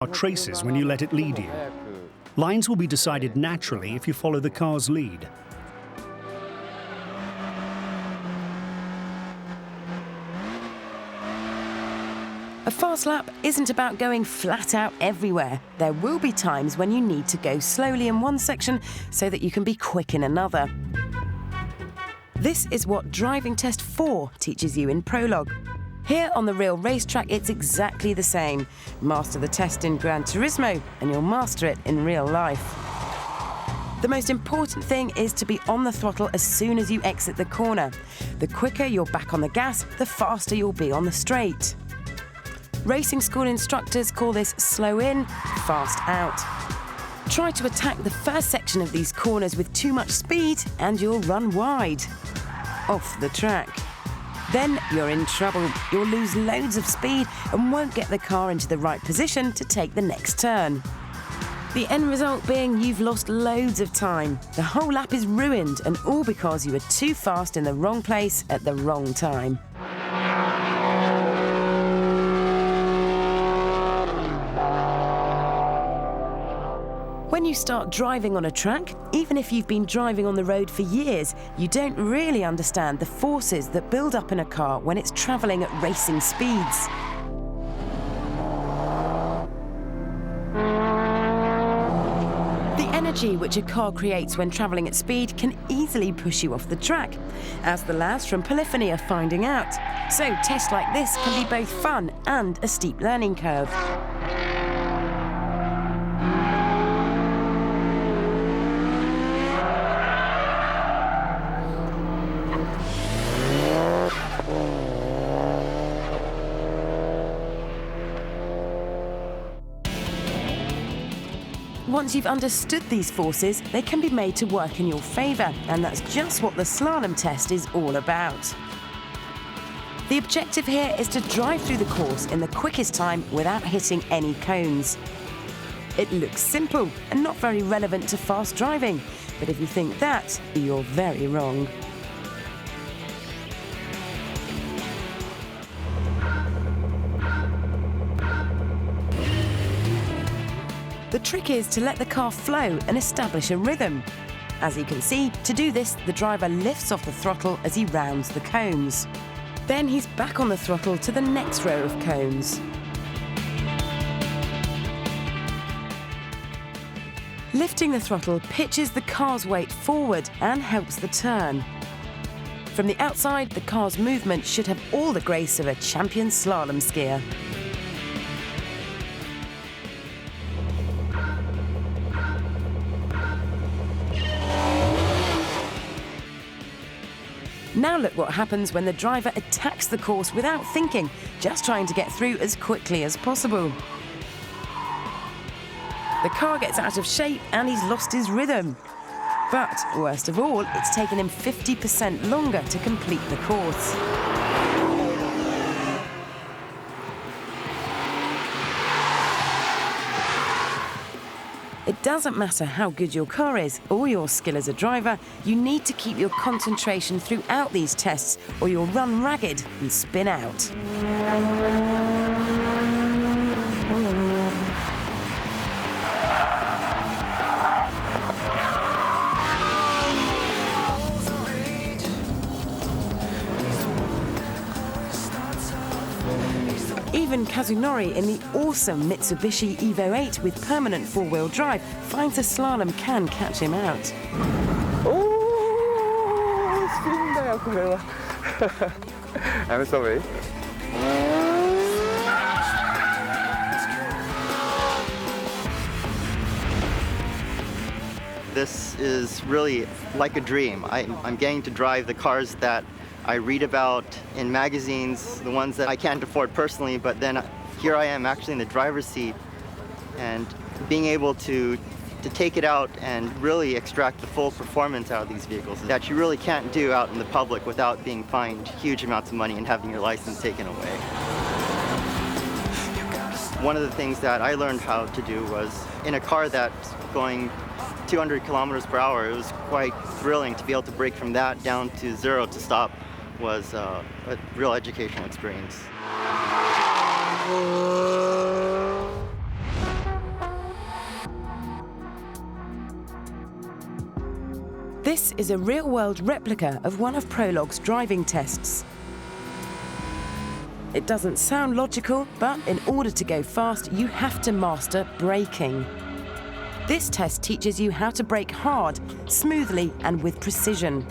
Are traces when you let it lead you. Lines will be decided naturally if you follow the car's lead. A fast lap isn't about going flat out everywhere. There will be times when you need to go slowly in one section so that you can be quick in another. This is what Driving Test 4 teaches you in Prologue. Here on the real racetrack, it's exactly the same. Master the test in Gran Turismo and you'll master it in real life. The most important thing is to be on the throttle as soon as you exit the corner. The quicker you're back on the gas, the faster you'll be on the straight. Racing school instructors call this slow in, fast out. Try to attack the first section of these corners with too much speed and you'll run wide. Off the track. Then you're in trouble. You'll lose loads of speed and won't get the car into the right position to take the next turn. The end result being you've lost loads of time. The whole lap is ruined, and all because you were too fast in the wrong place at the wrong time. When you start driving on a track, even if you've been driving on the road for years, you don't really understand the forces that build up in a car when it's travelling at racing speeds. The energy which a car creates when travelling at speed can easily push you off the track, as the lads from Polyphony are finding out. So tests like this can be both fun and a steep learning curve. Once you've understood these forces, they can be made to work in your favour, and that's just what the slalom test is all about. The objective here is to drive through the course in the quickest time without hitting any cones. It looks simple and not very relevant to fast driving, but if you think that, you're very wrong. The trick is to let the car flow and establish a rhythm. As you can see, to do this, the driver lifts off the throttle as he rounds the cones. Then he's back on the throttle to the next row of cones. Lifting the throttle pitches the car's weight forward and helps the turn. From the outside, the car's movement should have all the grace of a champion slalom skier. Now look what happens when the driver attacks the course without thinking, just trying to get through as quickly as possible. The car gets out of shape and he's lost his rhythm. But, worst of all, it's taken him 50% longer to complete the course. It doesn't matter how good your car is or your skill as a driver, you need to keep your concentration throughout these tests or you'll run ragged and spin out. Even Kazunori in the awesome Mitsubishi Evo 8 with permanent four-wheel drive finds a slalom can catch him out. I'm sorry. This is really like a dream. I'm getting to drive the cars that I read about in magazines, the ones that I can't afford personally, but then here I am actually in the driver's seat and being able to take it out and really extract the full performance out of these vehicles that you really can't do out in the public without being fined huge amounts of money and having your license taken away. One of the things that I learned how to do was in a car that's going 200 kilometers per hour, it was quite thrilling to be able to brake from that down to zero to stop. Was a real educational experience. This is a real-world replica of one of Prologue's driving tests. It doesn't sound logical, but in order to go fast, you have to master braking. This test teaches you how to brake hard, smoothly, and with precision.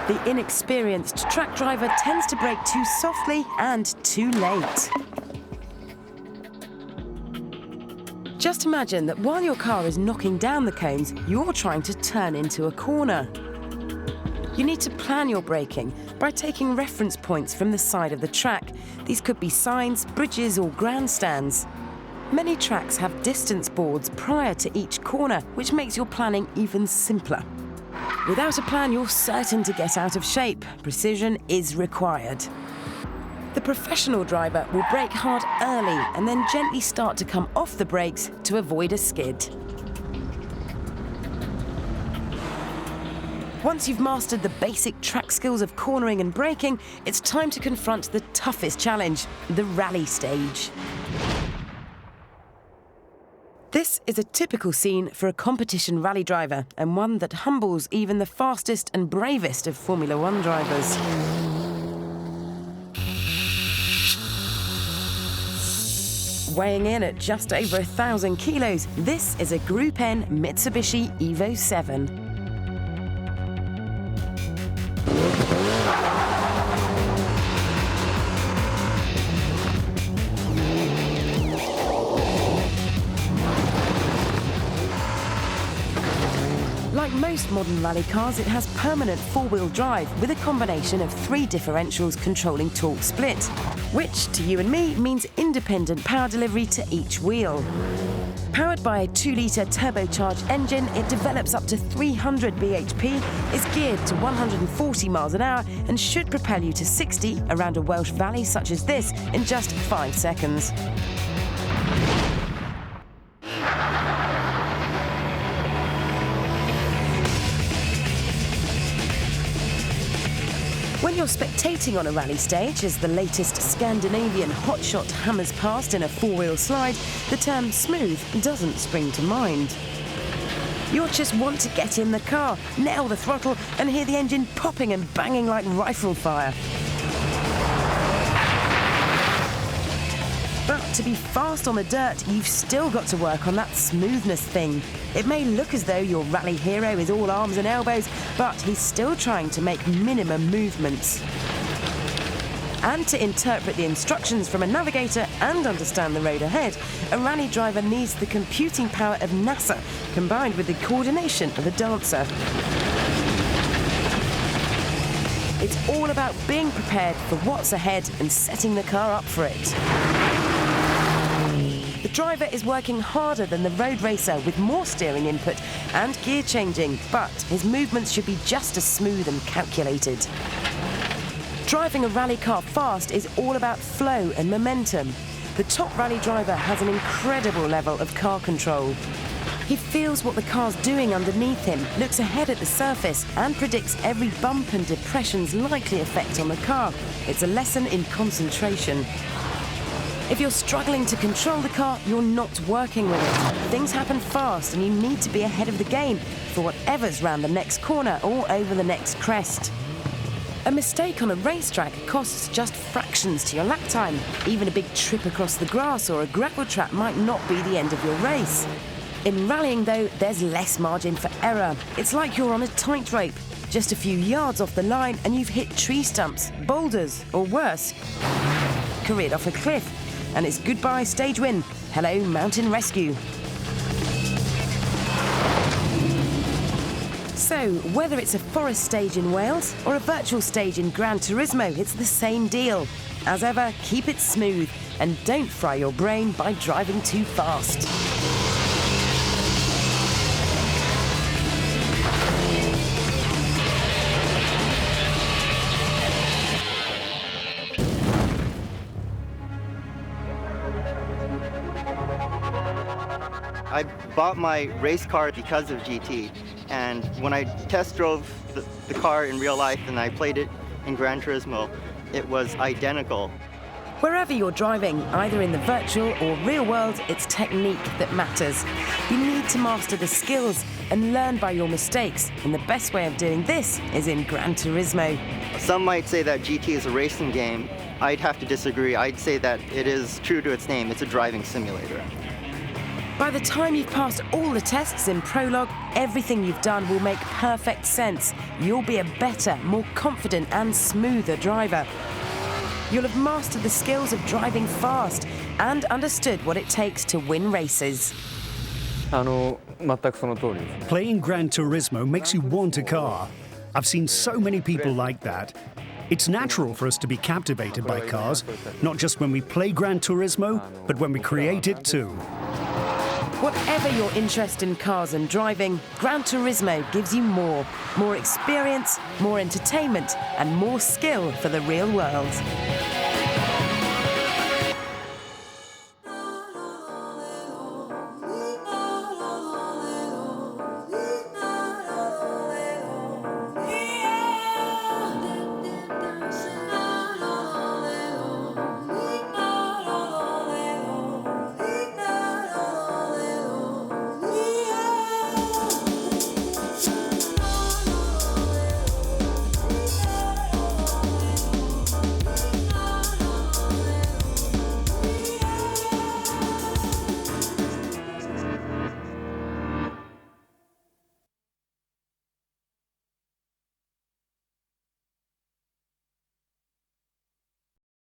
The inexperienced track driver tends to brake too softly and too late. Just imagine that while your car is knocking down the cones, you're trying to turn into a corner. You need to plan your braking by taking reference points from the side of the track. These could be signs, bridges, or grandstands. Many tracks have distance boards prior to each corner, which makes your planning even simpler. Without a plan, you're certain to get out of shape. Precision is required. The professional driver will brake hard early and then gently start to come off the brakes to avoid a skid. Once you've mastered the basic track skills of cornering and braking, it's time to confront the toughest challenge, the rally stage. This is a typical scene for a competition rally driver, and one that humbles even the fastest and bravest of Formula One drivers. Weighing in at just over 1,000 kilos, this is a Group N Mitsubishi Evo 7. Like most modern rally cars, it has permanent four-wheel drive with a combination of 3 differentials controlling torque split, which to you and me means independent power delivery to each wheel. Powered by a 2-litre turbocharged engine, it develops up to 300 bhp, is geared to 140 miles an hour, and should propel you to 60 around a Welsh valley such as this in just 5 seconds. When you're spectating on a rally stage as the latest Scandinavian hotshot hammers past in a 4-wheel slide, the term smooth doesn't spring to mind. You'll just want to get in the car, nail the throttle, and hear the engine popping and banging like rifle fire. But to be fast on the dirt, you've still got to work on that smoothness thing. It may look as though your rally hero is all arms and elbows, but he's still trying to make minimum movements. And to interpret the instructions from a navigator and understand the road ahead, a rally driver needs the computing power of NASA combined with the coordination of a dancer. It's all about being prepared for what's ahead and setting the car up for it. The driver is working harder than the road racer with more steering input and gear changing, but his movements should be just as smooth and calculated. Driving a rally car fast is all about flow and momentum. The top rally driver has an incredible level of car control. He feels what the car's doing underneath him, looks ahead at the surface, and predicts every bump and depression's likely effect on the car. It's a lesson in concentration. If you're struggling to control the car, you're not working with it. Things happen fast and you need to be ahead of the game for whatever's round the next corner or over the next crest. A mistake on a racetrack costs just fractions to your lap time. Even a big trip across the grass or a gravel trap might not be the end of your race. In rallying, though, there's less margin for error. It's like you're on a tightrope. Just a few yards off the line and you've hit tree stumps, boulders, or worse, careered off a cliff. And it's goodbye stage win. Hello, mountain rescue. So, whether it's a forest stage in Wales or a virtual stage in Gran Turismo, it's the same deal. As ever, keep it smooth and don't fry your brain by driving too fast. I bought my race car because of GT, and when I test drove the car in real life and I played it in Gran Turismo, it was identical. Wherever you're driving, either in the virtual or real world, it's technique that matters. You need to master the skills and learn by your mistakes, and the best way of doing this is in Gran Turismo. Some might say that GT is a racing game. I'd have to disagree. I'd say that it is true to its name. It's a driving simulator. By the time you've passed all the tests in Prologue, everything you've done will make perfect sense. You'll be a better, more confident and smoother driver. You'll have mastered the skills of driving fast and understood what it takes to win races. 全くその通りですね。 Playing Gran Turismo makes you want a car. I've seen so many people like that. It's natural for us to be captivated by cars, not just when we play Gran Turismo, but when we create it too. Whatever your interest in cars and driving, Gran Turismo gives you more experience, more entertainment, and more skill for the real world.